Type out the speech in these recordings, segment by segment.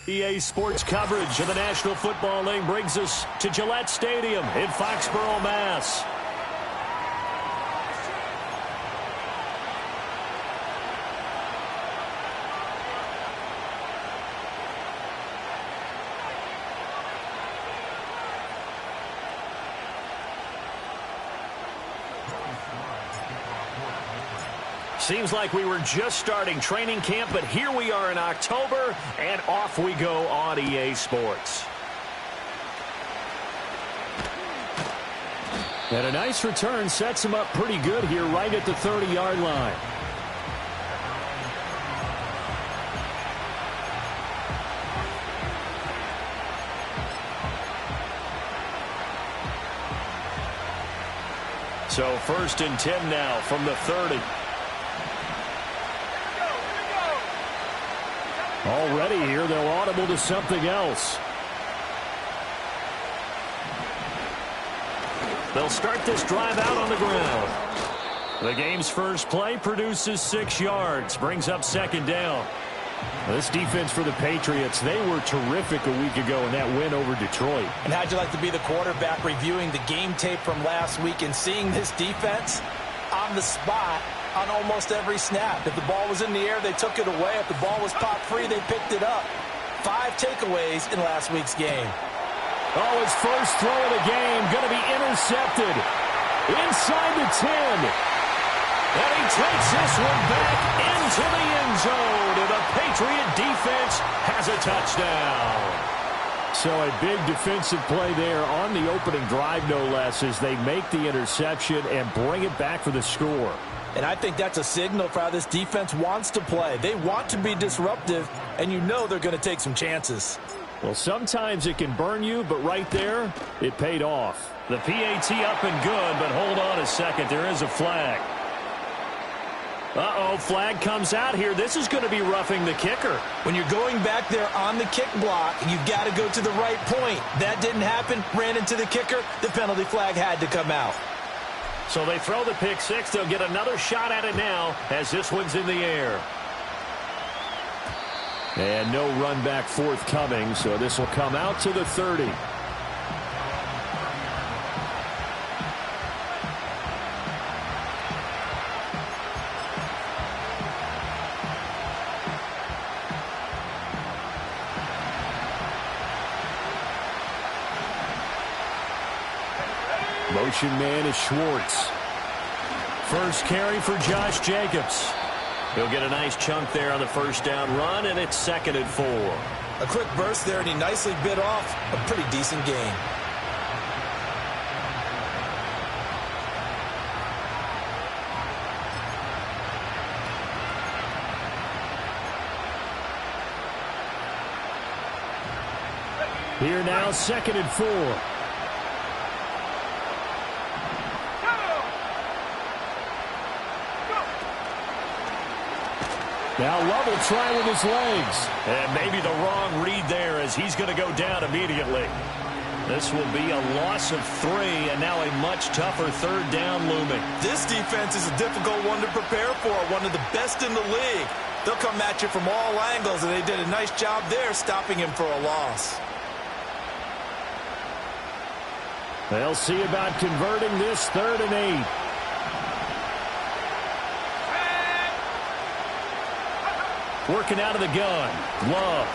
EA Sports coverage of the National Football League brings us to Gillette Stadium in Foxborough, Mass. Seems like we were just starting training camp, but here we are in October, and off we go on EA Sports. And a nice return sets him up pretty good here right at the 30-yard line. So 1st and 10 now from the 30. Already here, they'll audible to something else. They'll start this drive out on the ground. The game's first play produces 6 yards, brings up 2nd down. This defense for the Patriots, they were terrific a week ago in that win over Detroit. And how'd you like to be the quarterback reviewing the game tape from last week and seeing this defense on the spot on almost every snap? If the ball was in the air, they took it away. If the ball was popped free, they picked it up. 5 takeaways in last week's game. Oh, his first throw of the game going to be intercepted inside the 10. And he takes this one back into the end zone. And the Patriot defense has a touchdown. So a big defensive play there on the opening drive, no less, as they make the interception and bring it back for the score. And I think that's a signal for how this defense wants to play. They want to be disruptive, and you know they're going to take some chances. Well, sometimes it can burn you, but right there, it paid off. The PAT up and good, but hold on a second. There is a flag. Uh-oh, flag comes out here. This is going to be roughing the kicker. When you're going back there on the kick block, you've got to go to the right point. That didn't happen. Ran into the kicker. The penalty flag had to come out. So they throw the pick six. They'll get another shot at it now as this one's in the air. And no run back forthcoming, so this will come out to the 30. Motion man is Schwartz. First carry for Josh Jacobs. He'll get a nice chunk there on the first down run, and it's 2nd and 4. A quick burst there, and he nicely bit off a pretty decent gain. Here now, 2nd and 4. Now Love will try with his legs. And maybe the wrong read there as he's going to go down immediately. This will be a loss of 3, and now a much tougher 3rd down looming. This defense is a difficult one to prepare for, one of the best in the league. They'll come at you from all angles, and they did a nice job there stopping him for a loss. They'll see about converting this 3rd and 8. Working out of the gun. Love.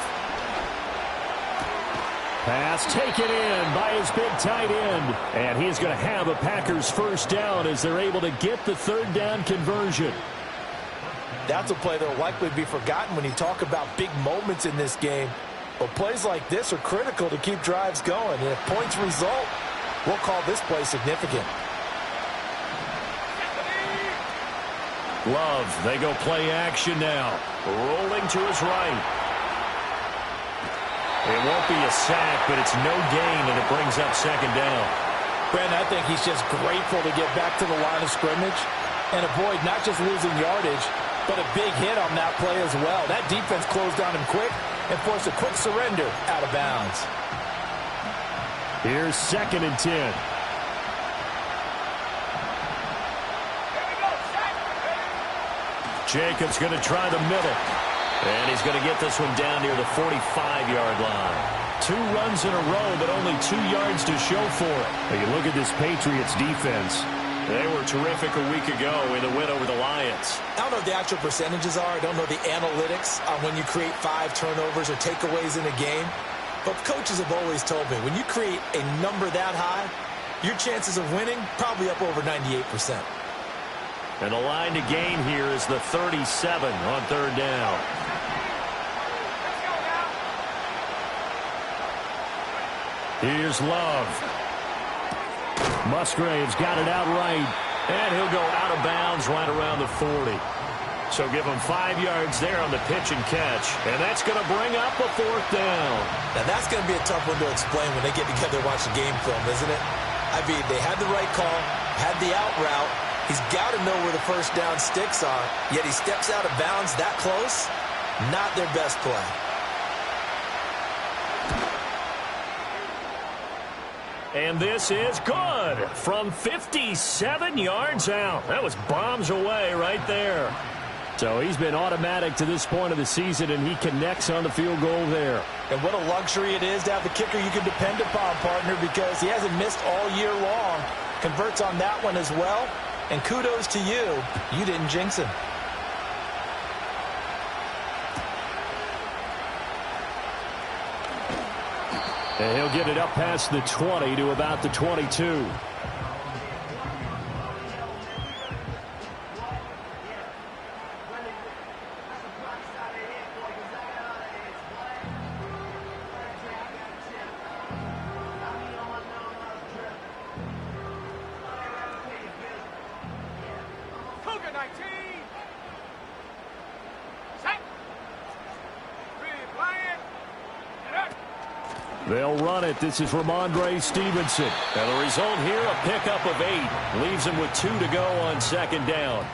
Pass taken in by his big tight end. And he's going to have a Packers first down as they're able to get the 3rd down conversion. That's a play that will likely be forgotten when you talk about big moments in this game. But plays like this are critical to keep drives going. And if points result, we'll call this play significant. Love, they go play action now. Rolling to his right. It won't be a sack, but it's no gain, and it brings up 2nd down. Brandon, I think he's just grateful to get back to the line of scrimmage and avoid not just losing yardage, but a big hit on that play as well. That defense closed on him quick and forced a quick surrender out of bounds. Here's 2nd and 10. Jacobs going to try the middle. And he's going to get this one down near the 45-yard line. 2 runs in a row, but only 2 yards to show for it. Now you look at this Patriots defense. They were terrific a week ago in the win over the Lions. I don't know what the actual percentages are. I don't know the analytics on when you create 5 turnovers or takeaways in a game. But coaches have always told me, when you create a number that high, your chances of winning probably up over 98%. And the line to gain here is the 37 on 3rd down. Here's Love. Musgrave's got it out right. And he'll go out of bounds right around the 40. So give him 5 yards there on the pitch and catch. And that's going to bring up a 4th down. Now that's going to be a tough one to explain when they get together and watch the game film, isn't it? I mean, they had the right call, had the out route. He's got to know where the 1st down sticks are, yet he steps out of bounds that close. Not their best play. And this is good from 57 yards out. That was bombs away right there. So he's been automatic to this point of the season, and he connects on the field goal there. And what a luxury it is to have the kicker you can depend upon, partner, because he hasn't missed all year long. Converts on that one as well. And kudos to you. You didn't jinx him. And he'll get it up past the 20 to about the 22. They'll run it. This is Ramondre Stevenson. And the result here, a pickup of 8. Leaves him with 2 to go on 2nd down.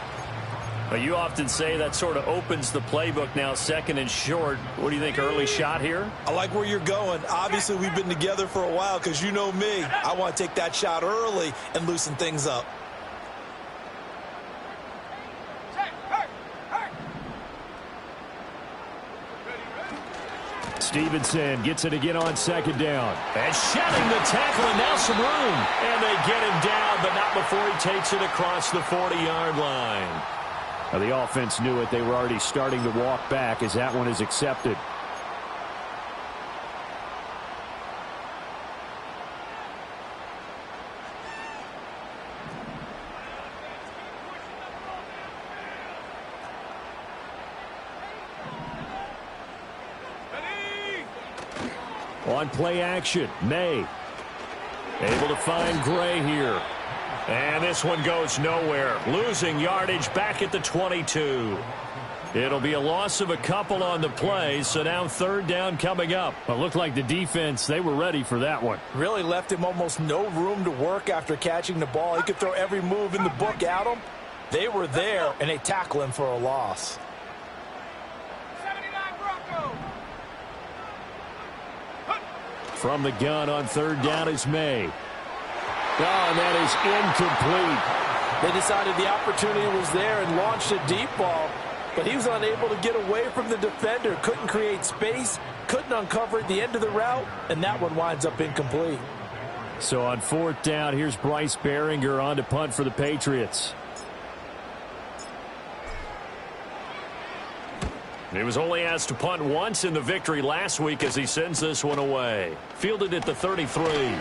But you often say that sort of opens the playbook now, 2nd and short. What do you think, early shot here? I like where you're going. Obviously, we've been together for a while because you know me. I want to take that shot early and loosen things up. Stevenson gets it again on 2nd down. And shedding the tackle, and now some room. And they get him down, but not before he takes it across the 40-yard line. Now, the offense knew it. They were already starting to walk back as that one is accepted. On play action, May. Able to find Gray here. And this one goes nowhere. Losing yardage back at the 22. It'll be a loss of a couple on the play, so now 3rd down coming up. But looked like the defense, they were ready for that one. Really left him almost no room to work after catching the ball. He could throw every move in the book at him. They were there, and they tackle him for a loss. From the gun on 3rd down is May. Oh, and that is incomplete. They decided the opportunity was there and launched a deep ball, but he was unable to get away from the defender. Couldn't create space, couldn't uncover at the end of the route, and that one winds up incomplete. So on 4th down, here's Bryce Behringer on to punt for the Patriots. He was only asked to punt once in the victory last week as he sends this one away. Fielded at the 33.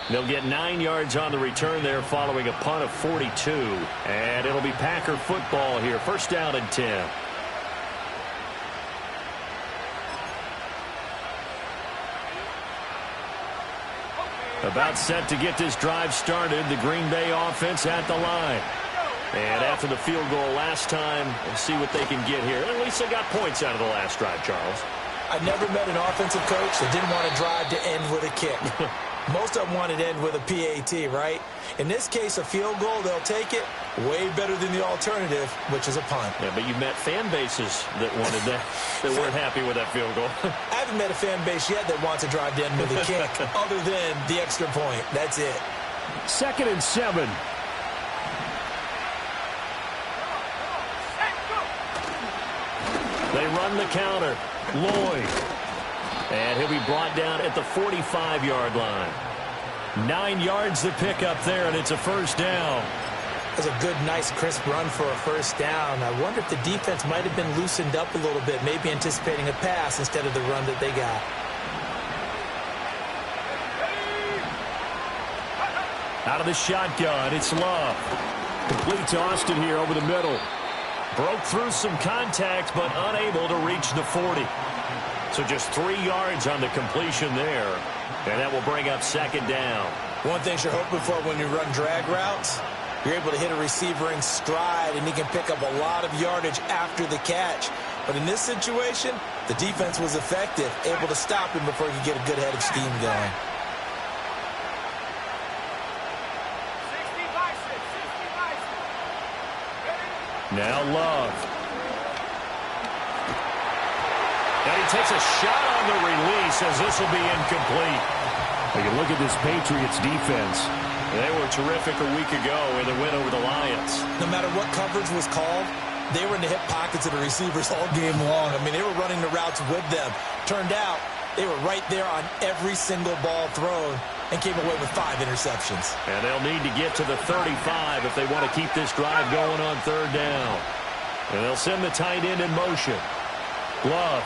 They'll get 9 yards on the return there following a punt of 42. And it'll be Packer football here. 1st down and 10. About set to get this drive started. The Green Bay offense at the line. And after the field goal last time, we'll see what they can get here. At least they got points out of the last drive, Charles. I never met an offensive coach that didn't want to drive to end with a kick. Most of them wanted to end with a PAT, right? In this case, a field goal, they'll take it. Way better than the alternative, which is a punt. Yeah, but you met fan bases that wanted that, that weren't happy with that field goal. I haven't met a fan base yet that wants to drive to end with a kick other than the extra point. That's it. 2nd and 7. They run the counter. Lloyd. And he'll be brought down at the 45-yard line. 9 yards to pick up there, and it's a first down. That's a good, nice, crisp run for a first down. I wonder if the defense might have been loosened up a little bit, maybe anticipating a pass instead of the run that they got. Out of the shotgun, it's Love. Complete to Austin here over the middle. Broke through some contact, but unable to reach the 40. So just 3 yards on the completion there. And that will bring up second down. One thing you're hoping for when you run drag routes, you're able to hit a receiver in stride, and he can pick up a lot of yardage after the catch. But in this situation, the defense was effective, able to stop him before he could get a good head of steam going. Now Love. And he takes a shot on the release as this will be incomplete. You look at this Patriots defense. They were terrific a week ago in the win over the Lions. No matter what coverage was called, they were in the hip pockets of the receivers all game long. I mean, they were running the routes with them. Turned out, they were right there on every single ball thrown and came away with 5 interceptions. And they'll need to get to the 35 if they want to keep this drive going on third down. And they'll send the tight end in motion. Love.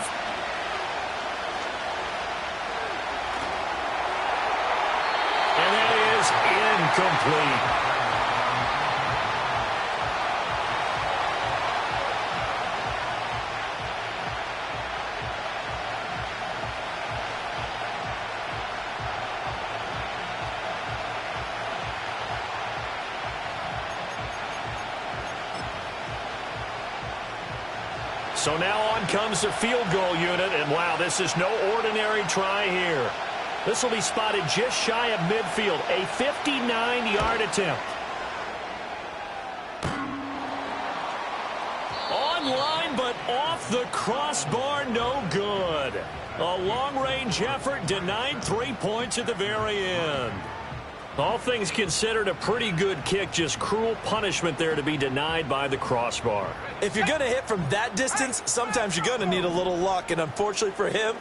And that is incomplete. So now on comes the field goal unit, and wow, this is no ordinary try here. This will be spotted just shy of midfield, a 59-yard attempt. Online, but off the crossbar, no good. A long-range effort denied 3 points at the very end. All things considered, a pretty good kick, just cruel punishment there to be denied by the crossbar. If you're going to hit from that distance, sometimes you're going to need a little luck, and unfortunately for him,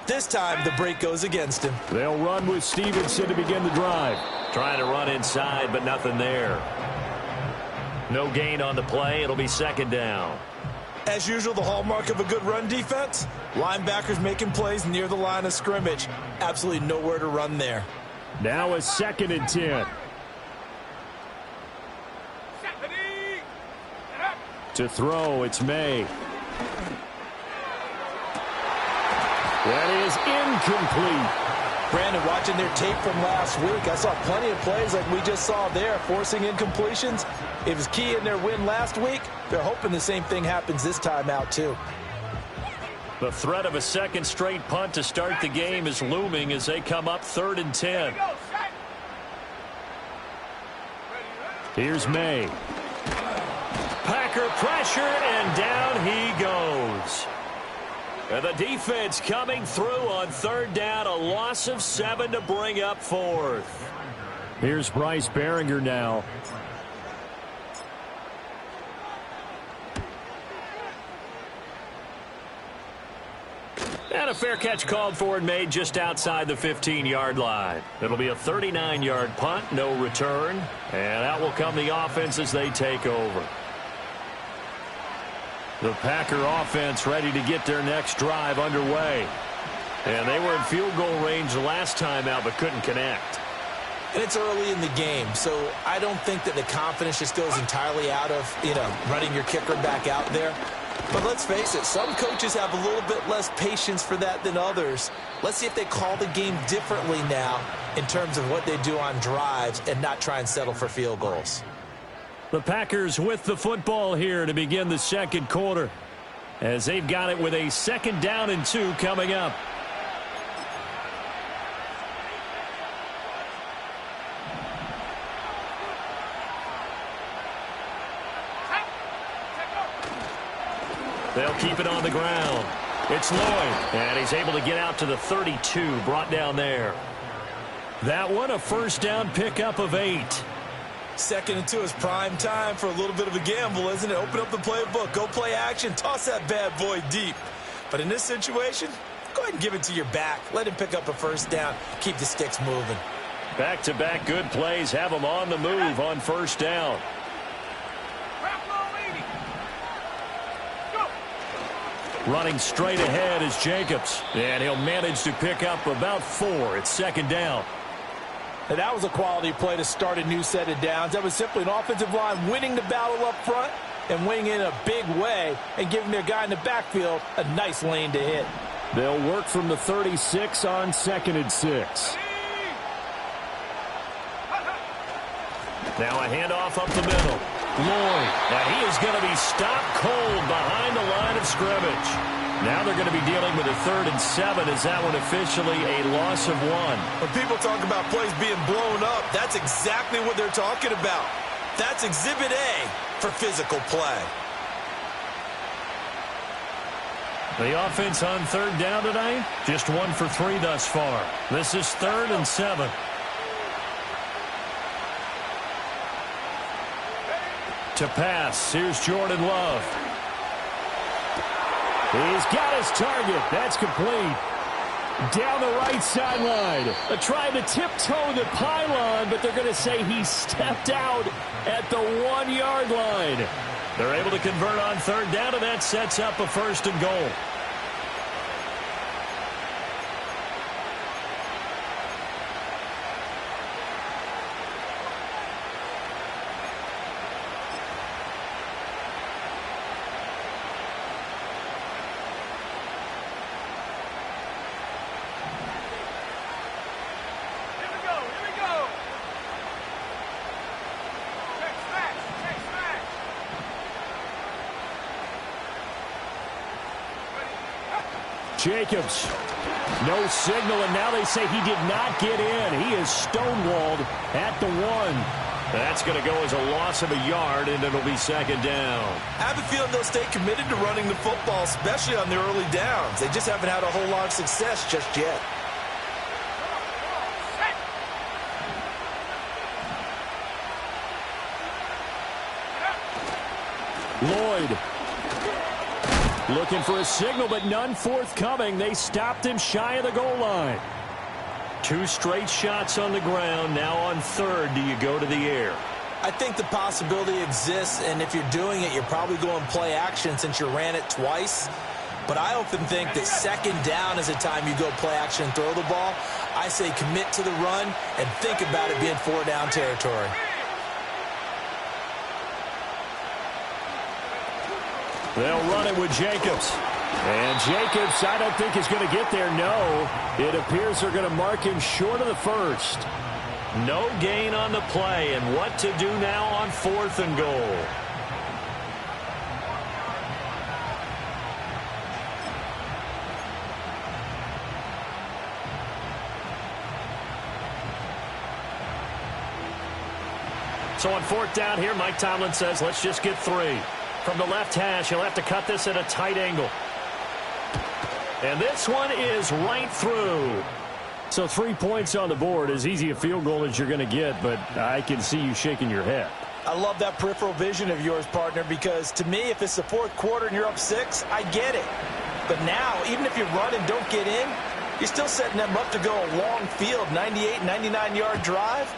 this time the break goes against him. They'll run with Stevenson to begin the drive. Trying to run inside, but nothing there. No gain on the play. It'll be second down. As usual, the hallmark of a good run defense, linebackers making plays near the line of scrimmage. Absolutely nowhere to run there. Now a 2nd and 10. To throw, it's May. That is incomplete. Brandon, watching their tape from last week, I saw plenty of plays like we just saw there, forcing incompletions. It was key in their win last week. They're hoping the same thing happens this time out, too. The threat of a second straight punt to start the game is looming as they come up 3rd and 10. Here's May. Packer pressure, and down he goes. And the defense coming through on 3rd down, a loss of 7 to bring up 4th. Here's Bryce Behringer now. And a fair catch called for and made just outside the 15-yard line. It'll be a 39-yard punt, no return. And out will come the offense as they take over. The Packer offense ready to get their next drive underway. And they were in field goal range the last time out but couldn't connect. And it's early in the game, so I don't think that the confidence just goes entirely out of, running your kicker back out there. But let's face it, some coaches have a little bit less patience for that than others. Let's see if they call the game differently now in terms of what they do on drives and not try and settle for field goals. The Packers with the football here to begin the second quarter, as they've got it with a 2nd down and 2 coming up. They'll keep it on the ground. It's Lloyd, and he's able to get out to the 32, brought down there. That one, a first down pickup of 8. 2nd and 2 is prime time for a little bit of a gamble, isn't it? Open up the playbook, go play action, toss that bad boy deep. But in this situation, go ahead and give it to your back. Let him pick up a first down. Keep the sticks moving. Back-to-back good plays have them on the move on first down. Running straight ahead is Jacobs. And he'll manage to pick up about 4. It's second down. And that was a quality play to start a new set of downs. That was simply an offensive line winning the battle up front and winning in a big way and giving their guy in the backfield a nice lane to hit. They'll work from the 36 on 2nd and 6. Now a handoff up the middle. Lloyd. Now he is going to be stopped cold behind the line of scrimmage. Now they're going to be dealing with a 3rd and 7. Is that one officially a loss of 1? When people talk about plays being blown up, that's exactly what they're talking about. That's Exhibit A for physical play. The offense on 3rd down tonight, just 1 for 3 thus far. This is 3rd and 7. To pass, here's Jordan Love. He's got his target. That's complete. Down the right sideline. Trying to tiptoe the pylon, but they're going to say he stepped out at the 1-yard line. They're able to convert on 3rd down, and that sets up a 1st and goal. Jacobs, no signal, and now they say he did not get in. He is stonewalled at the 1. That's going to go as a loss of a yard, and it'll be 2nd down. I have a feeling they'll stay committed to running the football, especially on their early downs. They just haven't had a whole lot of success just yet. Lloyd. Looking for a signal, but none forthcoming. They stopped him shy of the goal line. 2 straight shots on the ground. Now on 3rd, do you go to the air? I think the possibility exists, and if you're doing it, you're probably going play action since you ran it twice. But I often think that 2nd down is a time you go play action and throw the ball. I say commit to the run and think about it being 4-down territory. They'll run it with Jacobs. And Jacobs, I don't think is going to get there. No, it appears they're going to mark him short of the 1st. No gain on the play, and what to do now on 4th and goal. So on 4th down here, Mike Tomlin says, let's just get 3. From the left hash, he'll have to cut this at a tight angle. And this one is right through. So 3 points on the board, as easy a field goal as you're going to get, but I can see you shaking your head. I love that peripheral vision of yours, partner, because to me, if it's the 4th quarter and you're up 6, I get it. But now, even if you run and don't get in, you're still setting them up to go a long field, 98, 99-yard drive.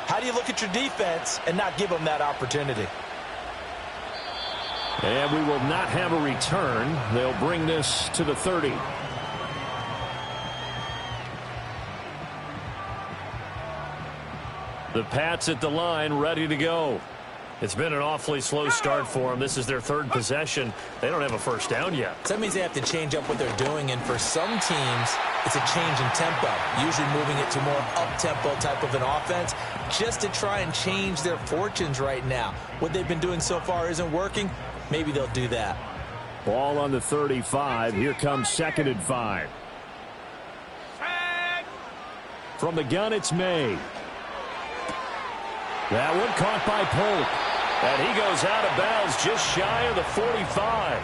How do you look at your defense and not give them that opportunity? And we will not have a return. They'll bring this to the 30. The Pats at the line, ready to go. It's been an awfully slow start for them. This is their 3rd possession. They don't have a 1st down yet. So that means they have to change up what they're doing, and for some teams, it's a change in tempo, usually moving it to more up-tempo type of an offense, just to try and change their fortunes right now. What they've been doing so far isn't working. Maybe they'll do that. Ball on the 35. Here comes 2nd and 5. From the gun, it's May. That one caught by Polk. And he goes out of bounds just shy of the 45.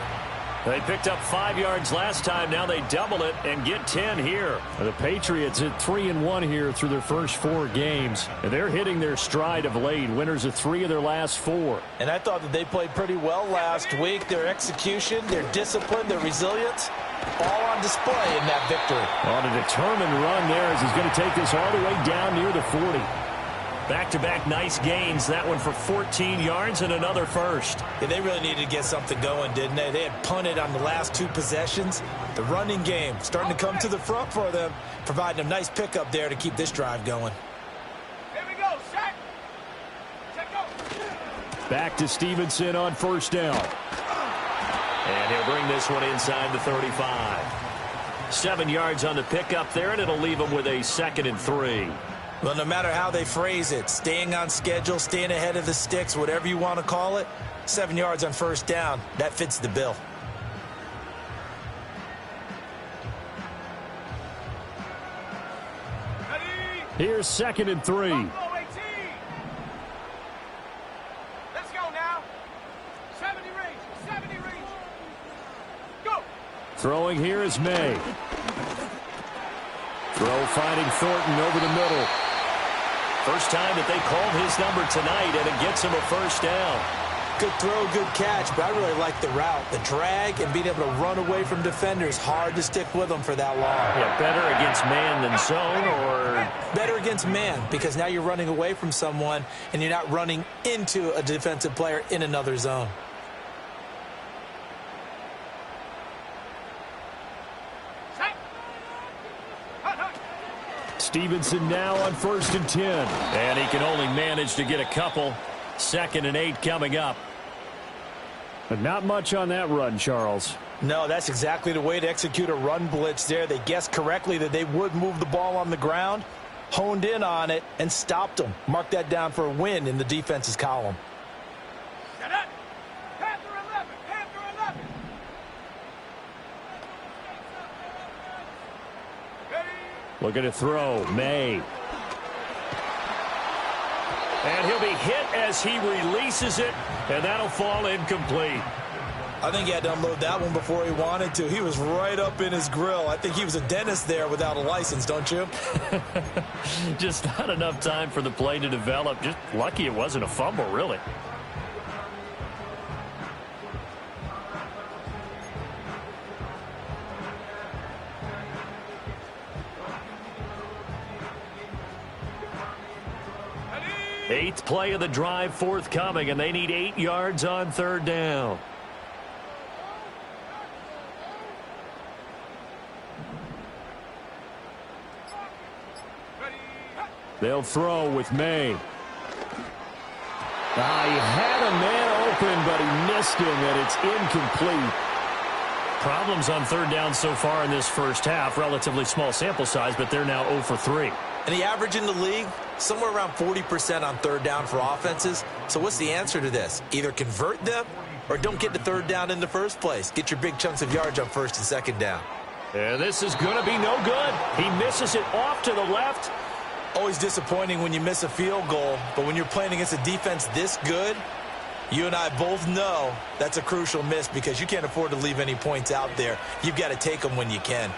They picked up 5 yards last time. Now they double it and get 10 here. The Patriots at 3-1 here through their first 4 games. And they're hitting their stride of late. Winners of 3 of their last 4. And I thought that they played pretty well last week. Their execution, their discipline, their resilience, All on display in that victory. On a determined run there as he's going to take this all the way down near the 40. Back-to-back nice gains. That one for 14 yards and another first. Yeah, they really needed to get something going, didn't they? They had punted on the last 2 possessions. The running game starting to come to the front for them, providing a nice pickup there to keep this drive going. Here we go, set. Check go. Back to Stevenson on first down. And he'll bring this one inside the 35. 7 yards on the pickup there, and it'll leave him with a 2nd and 3. Well, no matter how they phrase it, staying on schedule, staying ahead of the sticks, whatever you want to call it, 7 yards on first down, that fits the bill. Ready? Here's 2nd and 3. Buffalo 18. Let's go now. 70 range. 70 range. Go. Throwing here is May. Throw finding Thornton over the middle. First time that they called his number tonight, and it gets him a first down. Good throw, good catch, but I really like the route. The drag and being able to run away from defenders, hard to stick with them for that long. Yeah, better against man than zone, or? Better against man, because now you're running away from someone, and you're not running into a defensive player in another zone. Stevenson now on 1st and 10. And he can only manage to get a couple. 2nd and 8 coming up. But not much on that run, Charles. No, that's exactly the way to execute a run blitz there. They guessed correctly that they would move the ball on the ground, honed in on it, and stopped them. Mark that down for a win in the defense's column. Set up. Panther 11. Panther 11. Ready? Looking to throw. May. And he'll be hit as he releases it, and that'll fall incomplete. I think he had to unload that one before he wanted to. He was right up in his grill. I think he was a dentist there without a license, don't you? Just not enough time for the play to develop. Just lucky it wasn't a fumble, really. Eighth play of the drive forthcoming, and they need 8 yards on 3rd down. They'll throw with May. He had a man open, but he missed him, and it's incomplete. Problems on 3rd down so far in this first half. Relatively small sample size, but they're now 0 for 3. And the average in the league, somewhere around 40% on 3rd down for offenses. So what's the answer to this? Either convert them or don't get to 3rd down in the first place. Get your big chunks of yards on 1st and 2nd down. And this is going to be no good. He misses it off to the left. Always disappointing when you miss a field goal, but when you're playing against a defense this good, you and I both know that's a crucial miss because you can't afford to leave any points out there. You've got to take them when you can.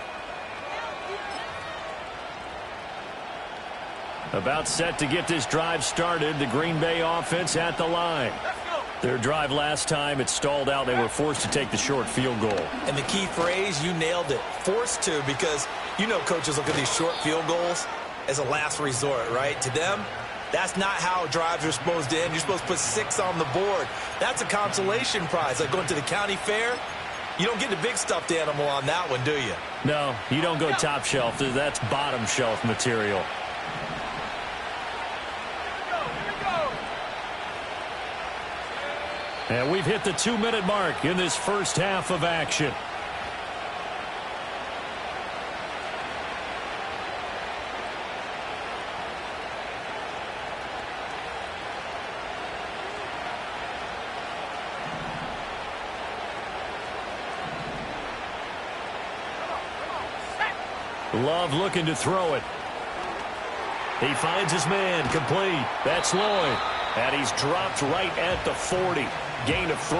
About set to get this drive started. The Green Bay offense at the line. Their drive last time, it stalled out. They were forced to take the short field goal. And the key phrase, you nailed it. Forced to, because you know coaches look at these short field goals as a last resort, right? To them, that's not how drives are supposed to end. You're supposed to put 6 on the board. That's a consolation prize. Like going to the county fair, you don't get the big stuffed animal on that one, do you? No, you don't go top shelf. That's bottom shelf material. And we've hit the 2-minute mark in this first half of action. Love looking to throw it. He finds his man, complete. That's Lloyd. And he's dropped right at the 40. Gain of 3.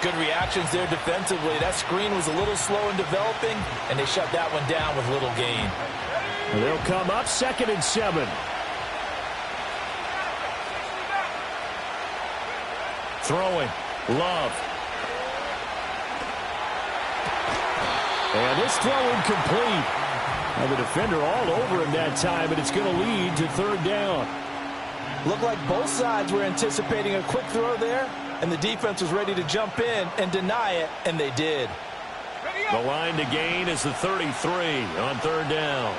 Good reactions there defensively. That screen was a little slow in developing, and they shut that one down with little gain. They'll come up 2nd and 7. Throwing. Love. And this throw incomplete. And the defender all over him that time, and it's going to lead to third down. Looked like both sides were anticipating a quick throw there, and the defense was ready to jump in and deny it, and they did. The line to gain is the 33 on third down.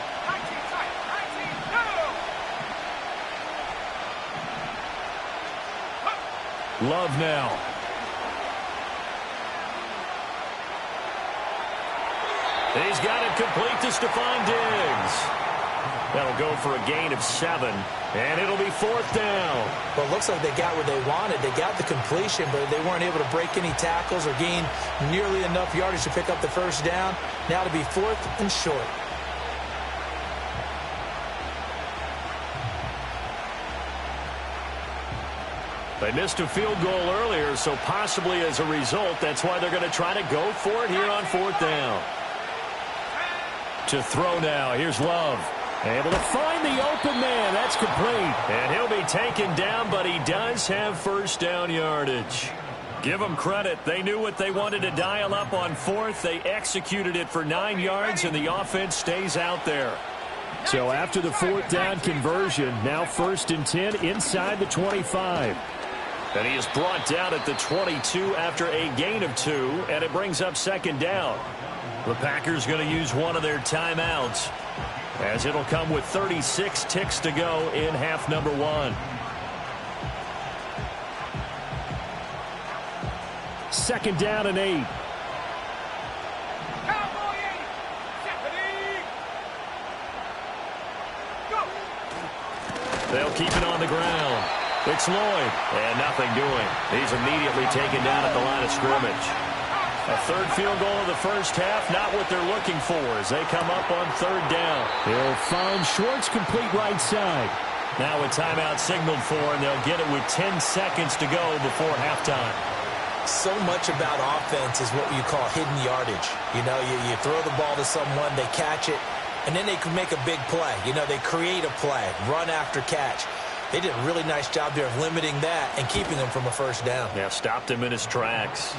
Love now. He's got it complete to Stephon Diggs. That'll go for a gain of 7, and it'll be fourth down. Well, it looks like they got what they wanted. They got the completion, but they weren't able to break any tackles or gain nearly enough yardage to pick up the first down. Now to be fourth and short. They missed a field goal earlier, so possibly as a result, that's why they're going to try to go for it here on fourth down. To throw now, here's Love. Able to find the open man. That's complete. And he'll be taken down, but he does have first down yardage. Give them credit. They knew what they wanted to dial up on fourth. They executed it for 9 yards, and the offense stays out there. So after the fourth down conversion, now first and 10 inside the 25. And he is brought down at the 22 after a gain of 2, and it brings up second down. The Packers going to use one of their timeouts, as it'll come with 36 ticks to go in half number 1. Second down and 8. They'll keep it on the ground. It's Lloyd, and nothing doing. He's immediately taken down at the line of scrimmage. A third field goal of the first half, not what they're looking for as they come up on third down. They'll find Schwartz complete right side. Now a timeout signaled for, and they'll get it with 10 seconds to go before halftime. So much about offense is what you call hidden yardage. You know, you throw the ball to someone, they catch it, and then they can make a big play. You know, they create a play, run after catch. They did a really nice job there of limiting that and keeping him from a first down. Yeah, stopped him in his tracks.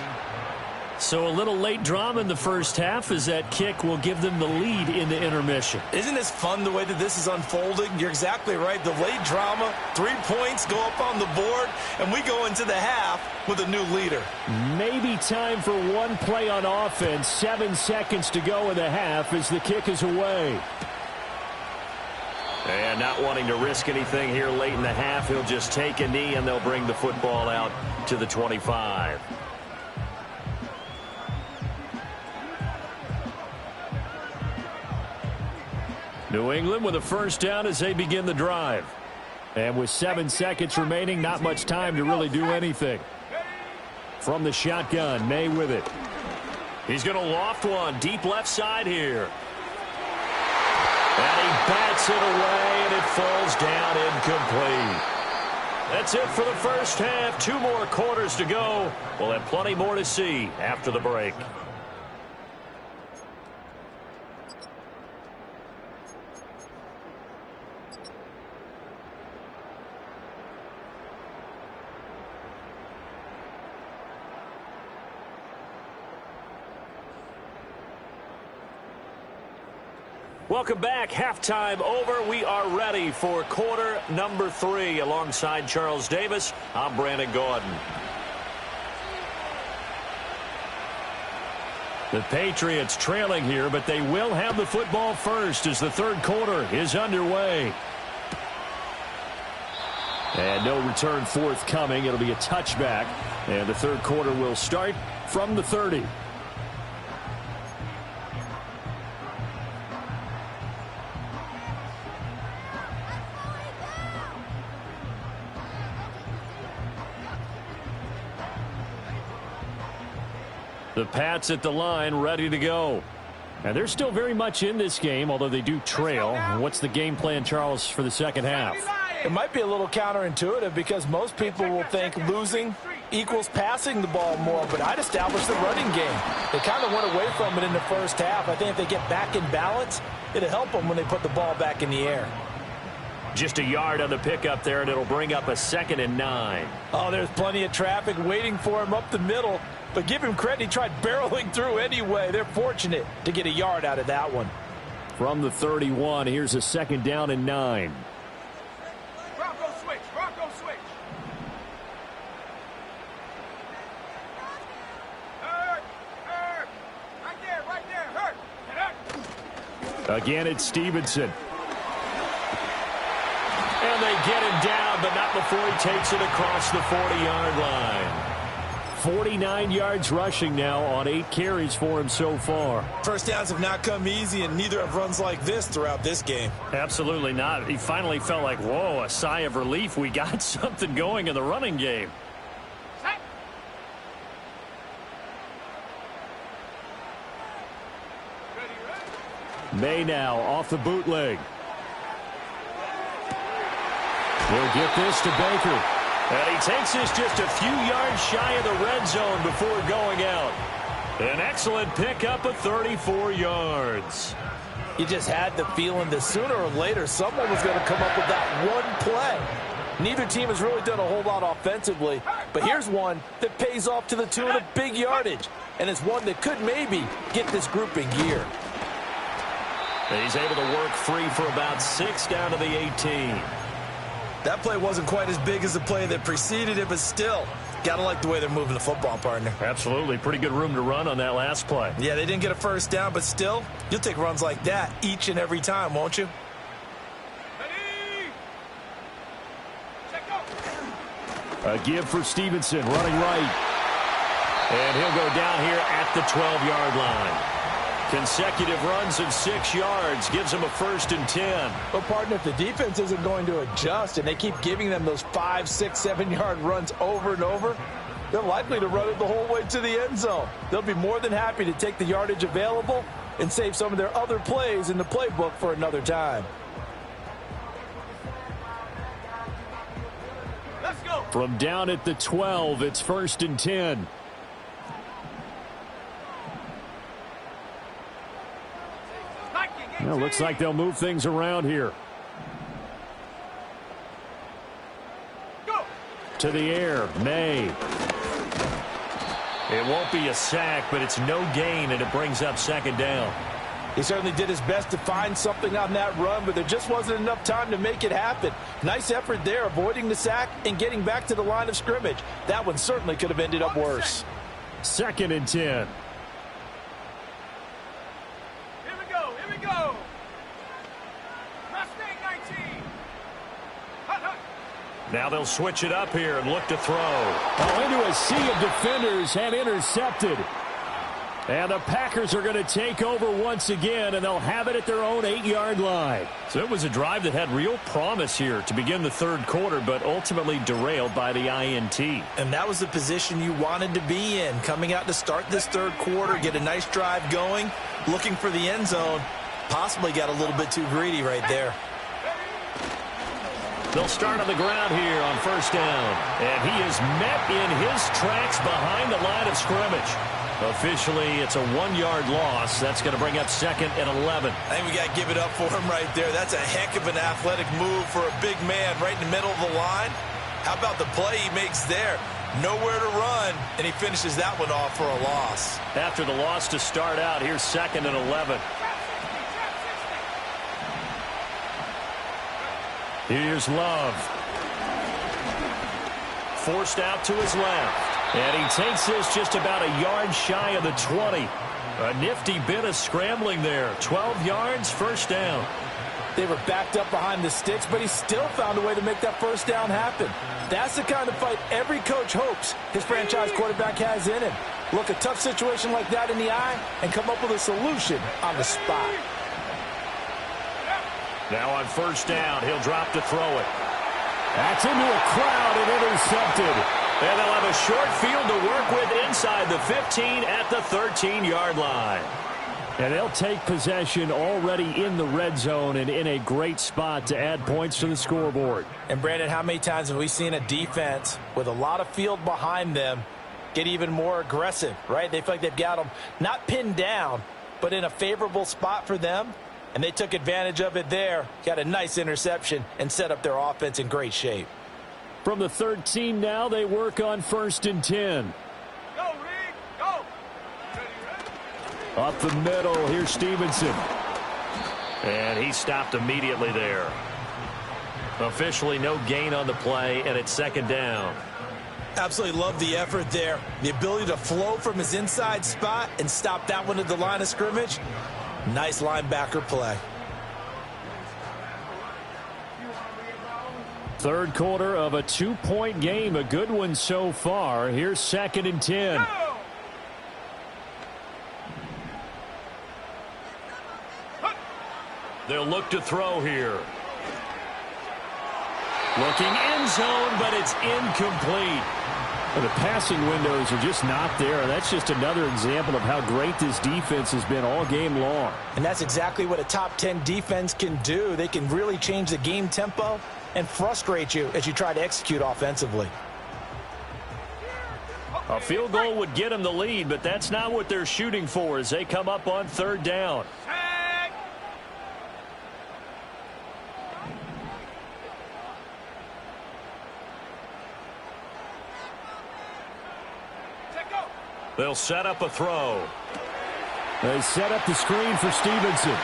So a little late drama in the first half as that kick will give them the lead in the intermission. Isn't this fun the way that this is unfolding? You're exactly right. The late drama, 3 points go up on the board, and we go into the half with a new leader. Maybe time for one play on offense. 7 seconds to go in the half as the kick is away. And not wanting to risk anything here late in the half, he'll just take a knee, and they'll bring the football out to the 25. New England with a first down as they begin the drive. And with 7 seconds remaining, not much time to really do anything. From the shotgun, May with it. He's going to loft one deep left side here. And he bats it away, and it falls down incomplete. That's it for the first half. 2 more quarters to go. We'll have plenty more to see after the break. Welcome back. Halftime over. We are ready for quarter number 3. Alongside Charles Davis, I'm Brandon Gordon. The Patriots trailing here, but they will have the football first as the third quarter is underway. And no return forthcoming. It'll be a touchback, and the third quarter will start from the 30. The Pats at the line, ready to go. And they're still very much in this game, although they do trail. What's the game plan, Charles, for the second half? It might be a little counterintuitive because most people will think losing equals passing the ball more, but I'd establish the running game. They kind of went away from it in the first half. I think if they get back in balance, it'll help them when they put the ball back in the air. Just a yard on the pickup there, and it'll bring up a 2nd and 9. Oh, there's plenty of traffic waiting for him up the middle. but give him credit. He tried barreling through anyway. They're fortunate to get a yard out of that one. From the 31, here's a 2nd down and 9. Bronco switch. Bronco switch. Hurt. Hurt. Right there. Right there. Hurt. Get up. Again, it's Stevenson. And they get him down, but not before he takes it across the 40-yard line. 49 yards rushing now on 8 carries for him so far. First downs have not come easy, and neither have runs like this throughout this game. Absolutely not. He finally felt like, whoa, a sigh of relief. We got something going in the running game. Set. Ready, ready. May now off the bootleg. He'll get this to Baker. And he takes this just a few yards shy of the red zone before going out. An excellent pickup of 34 yards. You just had the feeling that sooner or later someone was going to come up with that one play. Neither team has really done a whole lot offensively, but here's one that pays off to the tune of big yardage, and it's one that could maybe get this group in gear. And he's able to work free for about 6 down to the 18. That play wasn't quite as big as the play that preceded it, but still, got to like the way they're moving the football, partner. Absolutely. Pretty good room to run on that last play. Yeah, they didn't get a first down, but still, you'll take runs like that each and every time, won't you? Ready. Check go. A give for Stevenson, running right. And he'll go down here at the 12-yard line. Consecutive runs of 6 yards gives them a 1st and 10. But, partner, if the defense isn't going to adjust and they keep giving them those 5, 6, 7-yard runs over and over, they're likely to run it the whole way to the end zone. They'll be more than happy to take the yardage available and save some of their other plays in the playbook for another time. Let's go. From down at the 12, it's 1st and 10. Well, looks like they'll move things around here. Go. To the air, May. It won't be a sack, but it's no gain, and it brings up 2nd down. He certainly did his best to find something on that run, but there just wasn't enough time to make it happen. Nice effort there, avoiding the sack and getting back to the line of scrimmage. That one certainly could have ended up worse. 2nd and 10. Go. Mustang 19. Hut, hut. Now they'll switch it up here and look to throw. Oh, into a sea of defenders and intercepted. And the Packers are going to take over once again, and they'll have it at their own 8-yard line. So it was a drive that had real promise here to begin the 3rd quarter, but ultimately derailed by the INT. And that was the position you wanted to be in, coming out to start this 3rd quarter, get a nice drive going, looking for the end zone. Possibly got a little bit too greedy right there. They'll start on the ground here on 1st down. And he is met in his tracks behind the line of scrimmage. Officially, it's a 1-yard loss. That's going to bring up 2nd and 11. I think we got to give it up for him right there. That's a heck of an athletic move for a big man right in the middle of the line. How about the play he makes there? Nowhere to run, and he finishes that one off for a loss. After the loss to start out, here's 2nd and 11. Here's Love. Forced out to his left. And he takes this just about a yard shy of the 20. A nifty bit of scrambling there. 12 yards, 1st down. They were backed up behind the sticks, but he still found a way to make that 1st down happen. That's the kind of fight every coach hopes his franchise quarterback has in him. Look a tough situation like that in the eye and come up with a solution on the spot. Now on 1st down, he'll drop to throw it. That's into a crowd and intercepted. And they'll have a short field to work with inside the 15 at the 13-yard line. And they'll take possession already in the red zone and in a great spot to add points to the scoreboard. And, Brandon, how many times have we seen a defense with a lot of field behind them get even more aggressive, right? They feel like they've got them not pinned down, but in a favorable spot for them. And they took advantage of it there, got a nice interception, and set up their offense in great shape. From the 13 now, they work on 1st and 10. Go, Reed. Up the middle, here's Stevenson. And he stopped immediately there. Officially no gain on the play, and it's second down. Absolutely love the effort there. The ability to flow from his inside spot and stop that one at the line of scrimmage. Nice linebacker play. Third quarter of a 2-point game. A good one so far. Here's 2nd and 10. They'll look to throw here. Looking end zone, but it's incomplete. Well, the passing windows are just not there. That's just another example of how great this defense has been all game long. And that's exactly what a top 10 defense can do. They can really change the game tempo and frustrate you as you try to execute offensively. A field goal would get them the lead, but that's not what they're shooting for as they come up on 3rd down. They'll set up a throw. They set up the screen for Stevenson.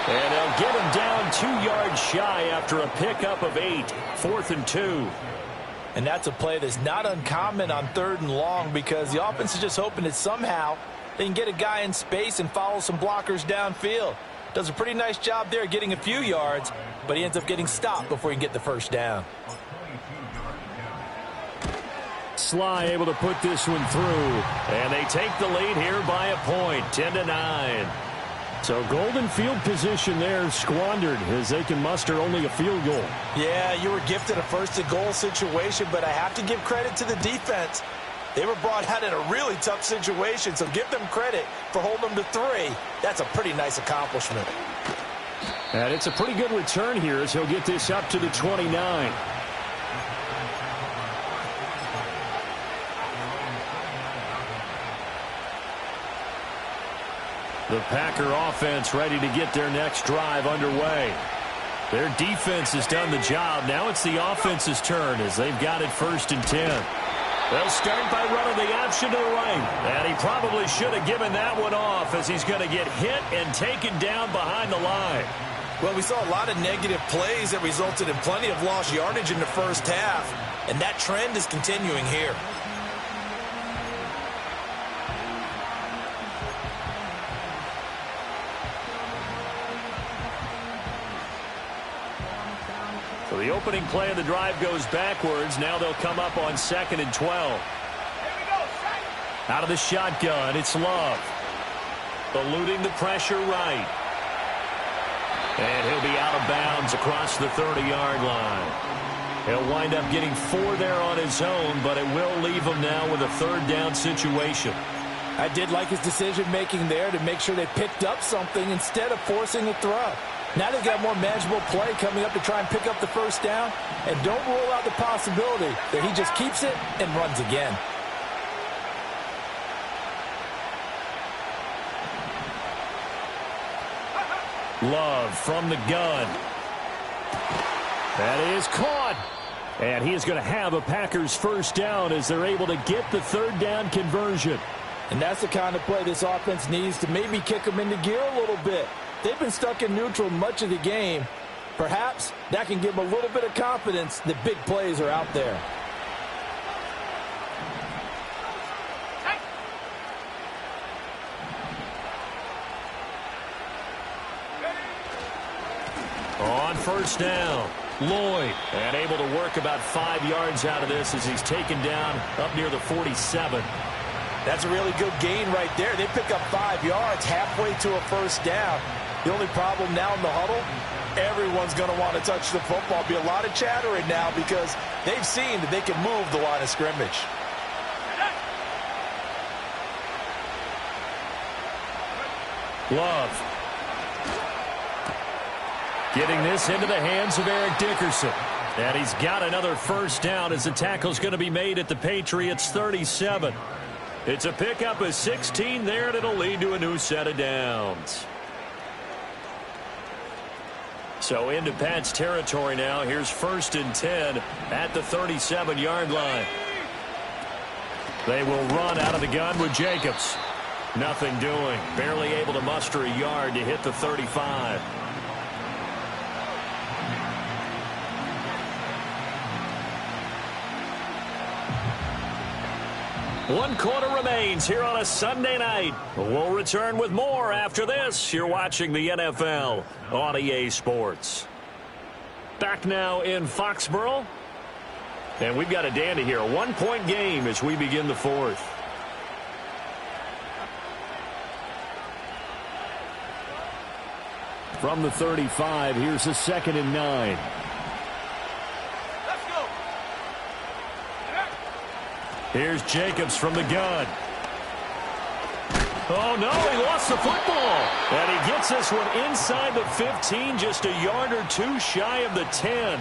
And they'll get him down 2 yards shy after a pickup of 8. 4th and 2. And that's a play that's not uncommon on 3rd and long because the offense is just hoping that somehow they can get a guy in space and follow some blockers downfield. Does a pretty nice job there getting a few yards, but he ends up getting stopped before he can get the first down. Sly able to put this one through. And they take the lead here by a point, 10-9. So golden field position there squandered as they can muster only a field goal. Yeah, you were gifted a 1st and goal situation, but I have to give credit to the defense. They were brought out in a really tough situation, so give them credit for holding them to 3. That's a pretty nice accomplishment. And it's a pretty good return here as he'll get this up to the 29. The Packer offense ready to get their next drive underway. Their defense has done the job. Now it's the offense's turn as they've got it 1st and 10. They'll start by running the option to the right. And he probably should have given that one off as he's going to get hit and taken down behind the line. Well, we saw a lot of negative plays that resulted in plenty of lost yardage in the first half. And that trend is continuing here. So the opening play of the drive goes backwards. Now they'll come up on 2nd and 12. Out of the shotgun, it's Love. Eluding the pressure right. And he'll be out of bounds across the 30-yard line. He'll wind up getting 4 there on his own, but it will leave him now with a 3rd down situation. I did like his decision-making there to make sure they picked up something instead of forcing a throw. Now they've got more manageable play coming up to try and pick up the 1st down. And don't rule out the possibility that he just keeps it and runs again. Love from the gun. That is caught. And he is going to have a Packers 1st down as they're able to get the 3rd down conversion. And that's the kind of play this offense needs to maybe kick them into gear a little bit. They've been stuck in neutral much of the game. Perhaps that can give them a little bit of confidence that big plays are out there. On 1st down, Lloyd. And able to work about 5 yards out of this as he's taken down up near the 47. That's a really good gain right there. They pick up 5 yards halfway to a 1st down. The only problem now in the huddle, everyone's going to want to touch the football. Be a lot of chattering now because they've seen that they can move the line of scrimmage. Love. Getting this into the hands of Eric Dickerson. And he's got another 1st down as the tackle's going to be made at the Patriots 37. It's a pickup of 16 there, and it'll lead to a new set of downs. So into Pat's territory now. Here's 1st and 10 at the 37-yard line. They will run out of the gun with Jacobs. Nothing doing. Barely able to muster a yard to hit the 35. One quarter remains here on a Sunday night. We'll return with more after this. You're watching the NFL on EA Sports. Back now in Foxborough. And we've got a dandy here. A 1-point game as we begin the fourth. From the 35, here's a 2nd and 9. Here's Jacobs from the gun. Oh, no, he lost the football. And he gets this one inside the 15, just a yard or two shy of the 10.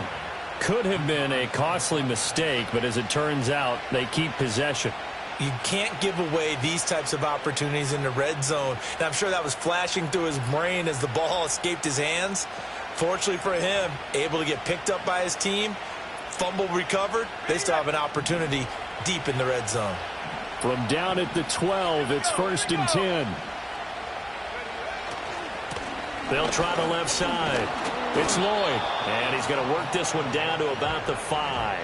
Could have been a costly mistake, but as it turns out, they keep possession. You can't give away these types of opportunities in the red zone. And I'm sure that was flashing through his brain as the ball escaped his hands. Fortunately for him, able to get picked up by his team, fumble recovered. They still have an opportunity deep in the red zone. From down at the 12, it's 1st and 10. They'll try the left side. It's Lloyd, and he's going to work this one down to about the 5.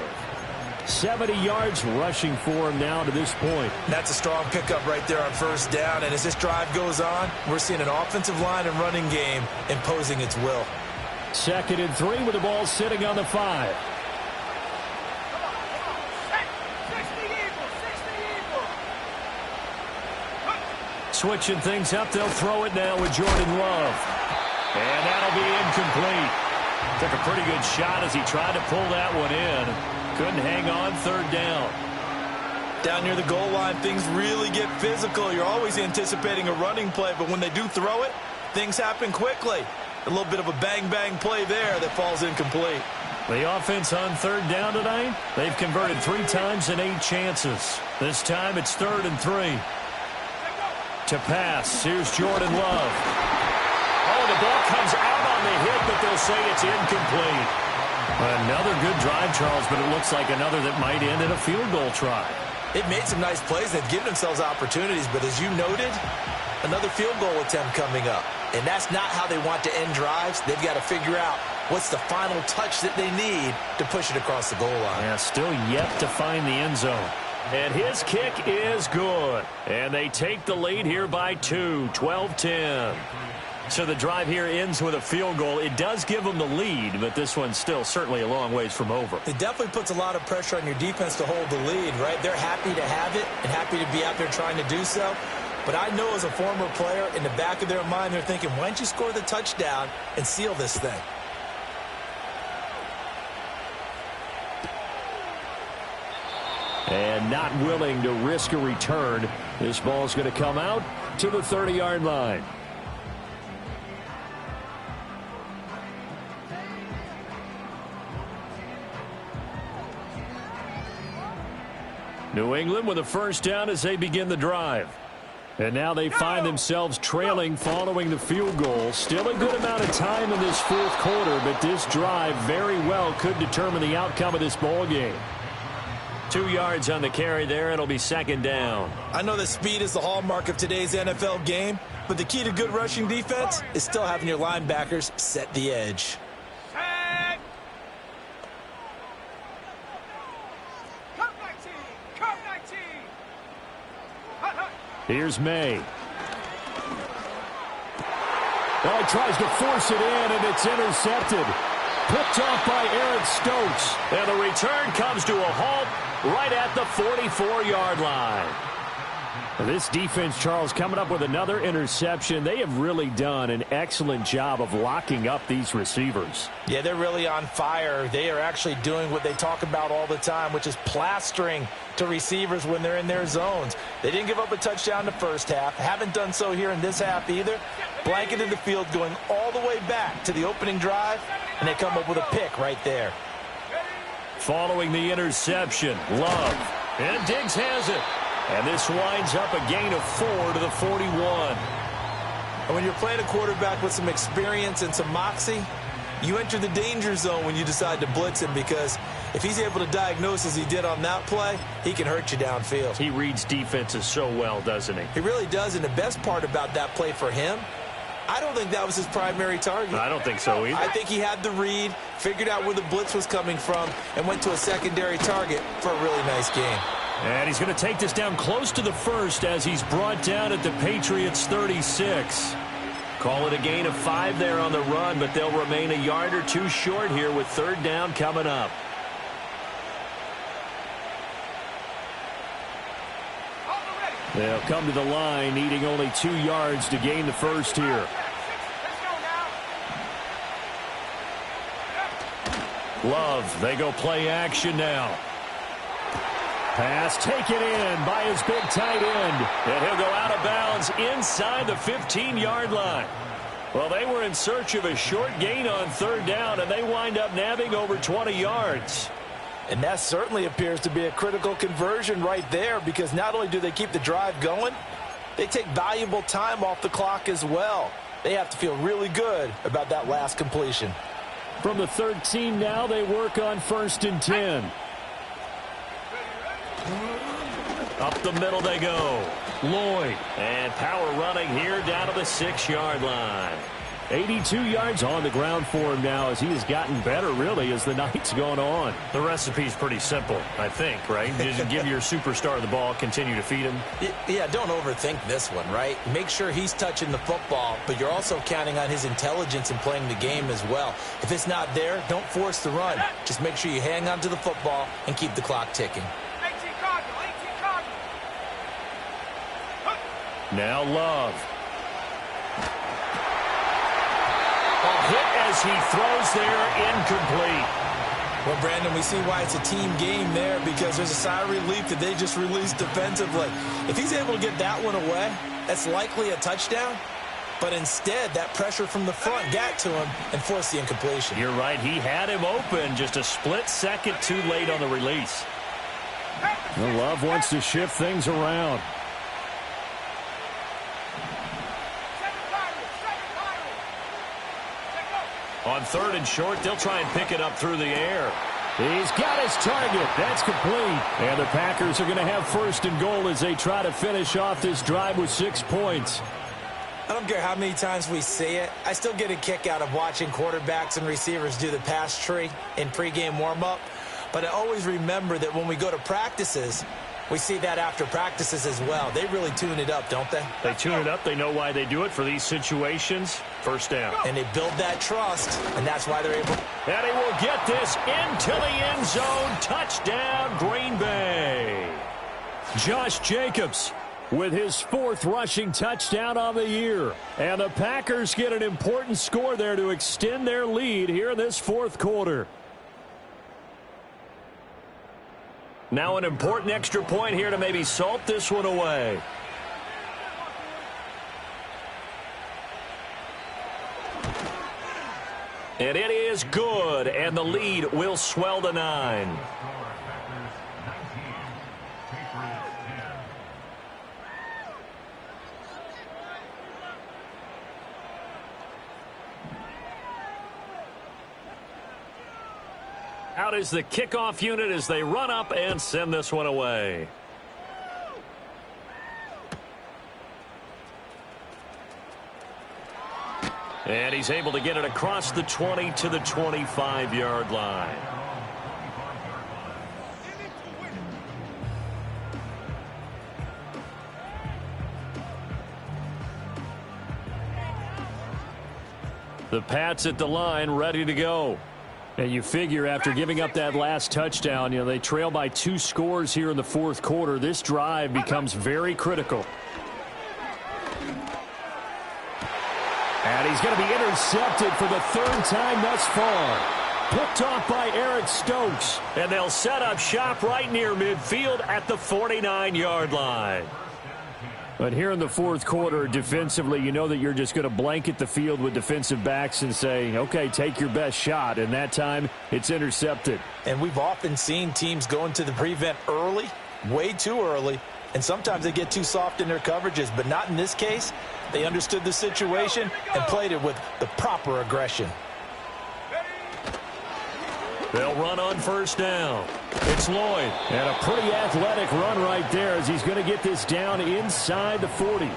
70 yards rushing for him now to this point. That's a strong pickup right there on 1st down, and as this drive goes on, we're seeing an offensive line and running game imposing its will. 2nd and 3 with the ball sitting on the 5. Switching things up, they'll throw it now with Jordan Love. And that'll be incomplete. Took a pretty good shot as he tried to pull that one in. Couldn't hang on 3rd down. Down near the goal line, things really get physical. You're always anticipating a running play, but when they do throw it, things happen quickly. A little bit of a bang-bang play there that falls incomplete. The offense on 3rd down tonight, they've converted 3 times in 8 chances. This time it's 3rd and 3. To pass, here's Jordan Love. Oh, the ball comes out on the hit, but they'll say it's incomplete. Another good drive, Charles, but it looks like another that might end in a field goal try. They've made some nice plays. They've given themselves opportunities, but as you noted, another field goal attempt coming up. And that's not how they want to end drives. They've got to figure out what's the final touch that they need to push it across the goal line. Yeah, still yet to find the end zone. And his kick is good. And they take the lead here by 2, 12-10. So the drive here ends with a field goal. It does give them the lead, but this one's still certainly a long ways from over. It definitely puts a lot of pressure on your defense to hold the lead, right? They're happy to have it and happy to be out there trying to do so. But I know as a former player, in the back of their mind, they're thinking, why don't you score the touchdown and seal this thing? And not willing to risk a return. This ball's going to come out to the 30-yard line. New England with a 1st down as they begin the drive. And now they find themselves trailing following the field goal. Still a good amount of time in this 4th quarter, but this drive very well could determine the outcome of this ball game. 2 yards on the carry there. It'll be 2nd down. I know that speed is the hallmark of today's NFL game, but the key to good rushing defense is still having your linebackers set the edge. Here's May. Well, he tries to force it in, and it's intercepted. Picked off by Eric Stokes. And the return comes to a halt right at the 44-yard line. This defense, Charles, coming up with another interception. They have really done an excellent job of locking up these receivers. Yeah, they're really on fire. They are actually doing what they talk about all the time, which is plastering to receivers when they're in their zones. They didn't give up a touchdown the first half. Haven't done so here in this half either. Blanketed the field going all the way back to the opening drive, and they come up with a pick right there. Following the interception, Love. And Diggs has it. And this winds up a gain of 4 to the 41. And when you're playing a quarterback with some experience and some moxie, you enter the danger zone when you decide to blitz him, because if he's able to diagnose as he did on that play, he can hurt you downfield. He reads defenses so well, doesn't he? He really does, and the best part about that play for him, I don't think that was his primary target. I don't think so either. I think he had the read, figured out where the blitz was coming from, and went to a secondary target for a really nice game. And he's going to take this down close to the first as he's brought down at the Patriots' 36. Call it a gain of 5 there on the run, but they'll remain a yard or two short here with third down coming up. They'll come to the line, needing only 2 yards to gain the first here. Love, they go play action now. Pass taken in by his big tight end. And he'll go out of bounds inside the 15-yard line. Well, they were in search of a short gain on third down, and they wind up nabbing over 20 yards. And that certainly appears to be a critical conversion right there, because not only do they keep the drive going, they take valuable time off the clock as well. They have to feel really good about that last completion. From the 13 now, they work on 1st and 10. Up the middle they go. Lloyd. And power running here down to the 6-yard line. 82 yards on the ground for him now as he has gotten better, really, as the night's gone on. The recipe's pretty simple, I think, right? Just give your superstar the ball, continue to feed him. Yeah, don't overthink this one, right? Make sure he's touching the football, but you're also counting on his intelligence in playing the game as well. If it's not there, don't force the run. Just make sure you hang on to the football and keep the clock ticking. Now Love. A hit as he throws there, incomplete. Well, Brandon, we see why it's a team game there, because there's a sigh of relief that they just released defensively. If he's able to get that one away, that's likely a touchdown. But instead, that pressure from the front got to him and forced the incompletion. You're right. He had him open, just a split second too late on the release. Well, Love wants to shift things around. On 3rd and short, they'll try and pick it up through the air. He's got his target. That's complete. And the Packers are going to have 1st and goal as they try to finish off this drive with 6 points. I don't care how many times we see it. I still get a kick out of watching quarterbacks and receivers do the pass tree in pregame warm-up. But I always remember that when we go to practices, we see that after practices as well. They really tune it up, don't they? They tune it up. They know why they do it for these situations. 1st down. And they build that trust, and that's why they're able. And he will get this into the end zone. Touchdown, Green Bay. Josh Jacobs with his 4th rushing touchdown on the year. And the Packers get an important score there to extend their lead here in this 4th quarter. Now an important extra point here to maybe salt this one away. And it is good, and the lead will swell to 9. Out is the kickoff unit as they run up and send this one away. And he's able to get it across the 20 to the 25-yard line. The Pats at the line, ready to go. And you figure after giving up that last touchdown, they trail by 2 scores here in the 4th quarter. This drive becomes very critical. And he's going to be intercepted for the 3rd time thus far. Picked off by Eric Stokes. And they'll set up shop right near midfield at the 49-yard line. But here in the 4th quarter, defensively, you know that you're just going to blanket the field with defensive backs and say, okay, take your best shot. And that time, it's intercepted. And we've often seen teams go into the prevent early, way too early, and sometimes they get too soft in their coverages, but not in this case. They understood the situation and played it with the proper aggression. They'll run on first down. It's Lloyd. And a pretty athletic run right there as he's going to get this down inside the 40.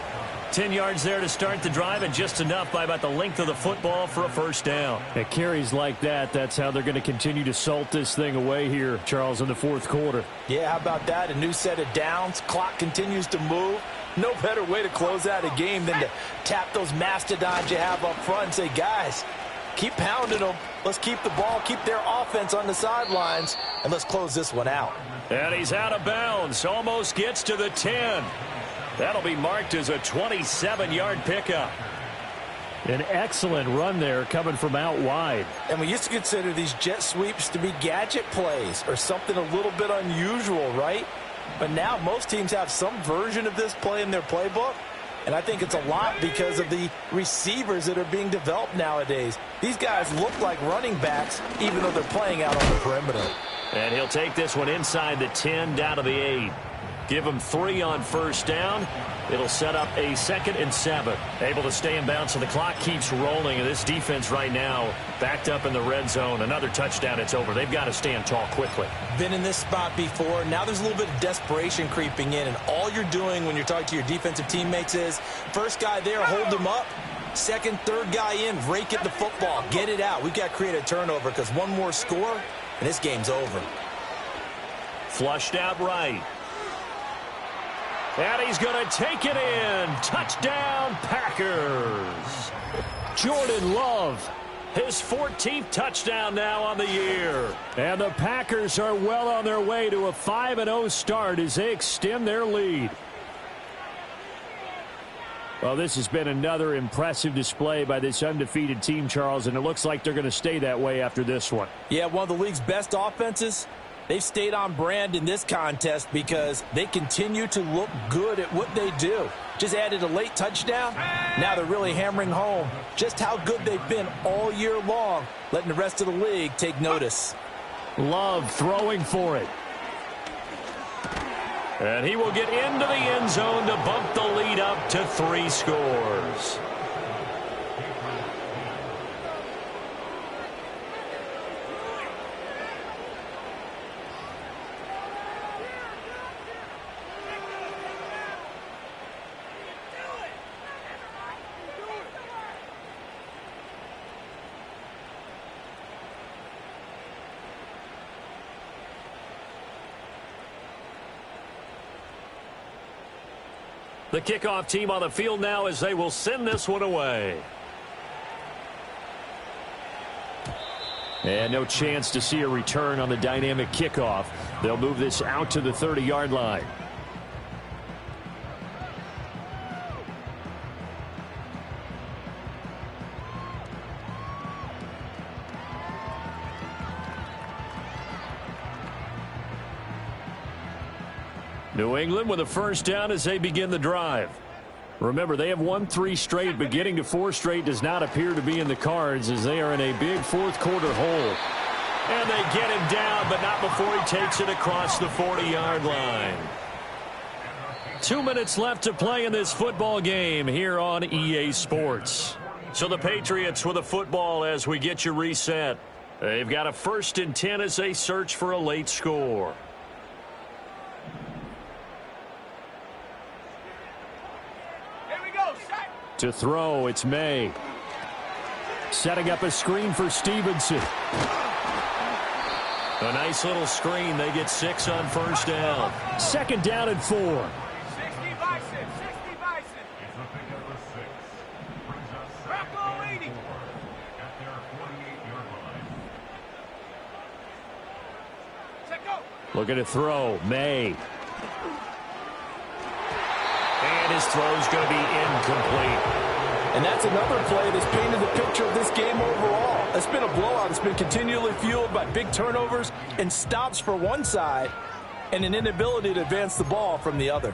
10 yards there to start the drive, and just enough by about the length of the football for a first down. At carries like that, that's how they're going to continue to salt this thing away here, Charles, in the fourth quarter. Yeah, how about that? A new set of downs. Clock continues to move. No better way to close out a game than to tap those mastodons you have up front and say, guys, keep pounding them. Let's keep the ball, keep their offense on the sidelines, and let's close this one out. And he's out of bounds. Almost gets to the 10. That'll be marked as a 27-yard pickup. An excellent run there coming from out wide. And we used to consider these jet sweeps to be gadget plays or something a little bit unusual, right? But now most teams have some version of this play in their playbook. And I think it's a lot because of the receivers that are being developed nowadays. These guys look like running backs even though they're playing out on the perimeter. And he'll take this one inside the 10 down to the 8. Give him 3 on first down. It'll set up a 2nd and 7. Able to stay in bounds, so the clock keeps rolling. And this defense right now backed up in the red zone. Another touchdown, it's over. They've got to stand tall quickly. Been in this spot before. Now there's a little bit of desperation creeping in. And all you're doing when you're talking to your defensive teammates is, first guy there, hold him up. Second, third guy in, rake at the football. Get it out. We've got to create a turnover because one more score, and this game's over. Flushed out right. And he's going to take it in. Touchdown, Packers. Jordan Love. His 14th touchdown now on the year. And the Packers are well on their way to a 5-0 start as they extend their lead. Well, this has been another impressive display by this undefeated team, Charles, and it looks like they're going to stay that way after this one. Yeah, one of the league's best offenses. They've stayed on brand in this contest because they continue to look good at what they do. Just added a late touchdown. Now they're really hammering home just how good they've been all year long, letting the rest of the league take notice. Love throwing for it. And he will get into the end zone to bump the lead up to 3 scores. The kickoff team on the field now as they will send this one away. And no chance to see a return on the dynamic kickoff. They'll move this out to the 30-yard line. New England with a first down as they begin the drive. Remember, they have won 3 straight, but getting to 4 straight does not appear to be in the cards as they are in a big fourth quarter hole. And they get him down, but not before he takes it across the 40-yard line. 2 minutes left to play in this football game here on EA Sports. So the Patriots with a football as we get you reset. They've got a 1st and 10 as they search for a late score. To throw, it's May. Setting up a screen for Stevenson. A nice little screen. They get 6 on first down. 2nd down and 4. 60 Bison, 60 Bison. Bravo 80. Looking to throw, May. And his throw's going to be incomplete. And that's another play that's painted the picture of this game overall. It's been a blowout. It's been continually fueled by big turnovers and stops for one side and an inability to advance the ball from the other.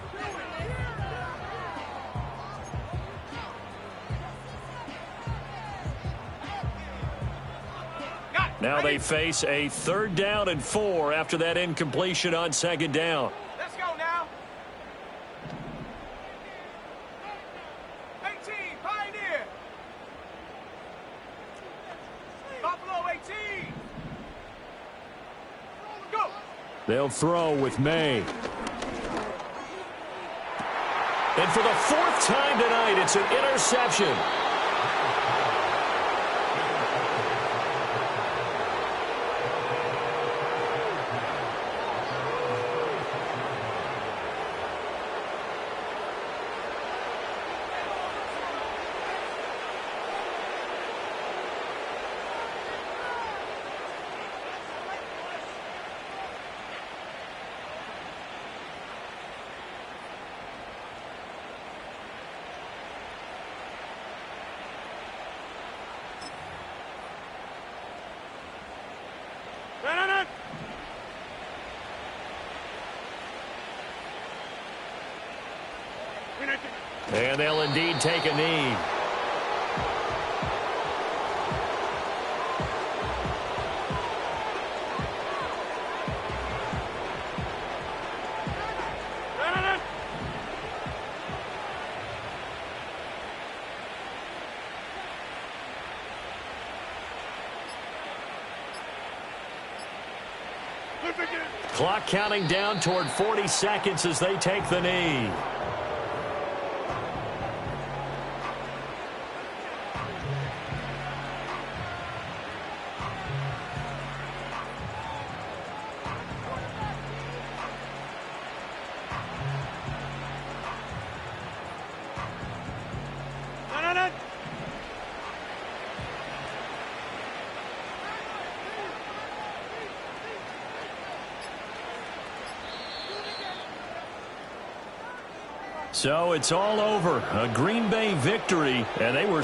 Now they face a 3rd down and 4 after that incompletion on 2nd down. Let's go now. 18, Pioneer. Buffalo 18. They'll throw with May. And for the fourth time tonight, it's an interception. And they'll indeed take a knee. Clock counting down toward 40 seconds as they take the knee. So it's all over. A Green Bay victory, and they were